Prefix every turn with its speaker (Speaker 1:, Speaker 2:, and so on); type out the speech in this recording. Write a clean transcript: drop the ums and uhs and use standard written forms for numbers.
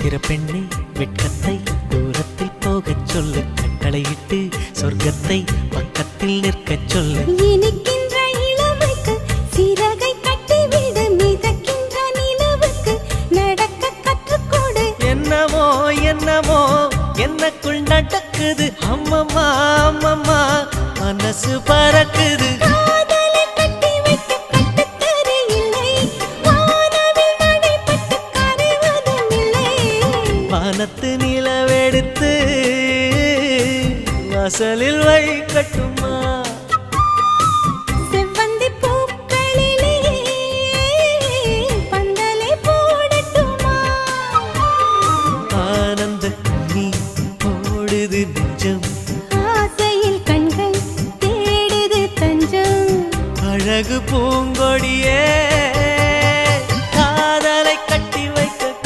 Speaker 1: சித்திர பெண்ணே வெட்கத்தை தூரத்தில் போகச் சொல்லு, கட்டளையிட்டு சொர்க்கத்தை பக்கத்தில் நிற்கச் சொல்லு.
Speaker 2: இனிக்கின்ற இளமைக்கு சிறகை கட்டிவிடு, மிதக்கின்ற நிலவுக்கு நடக்க கற்றுக்கொடு.
Speaker 1: என்னமோ என்னமோ என்னக்குள் நடக்குது, அம்மம்மா அம்மம்மா மனசு பறக்குது.
Speaker 2: காதலை கட்டி வைக்க கட்டுத்தரு இல்லை, வானவில் நடைபட்டு கரைவதும் இல்லை.
Speaker 1: வானத்து நிலவெடுத்து வாசலில் வைக்கட்டுமா?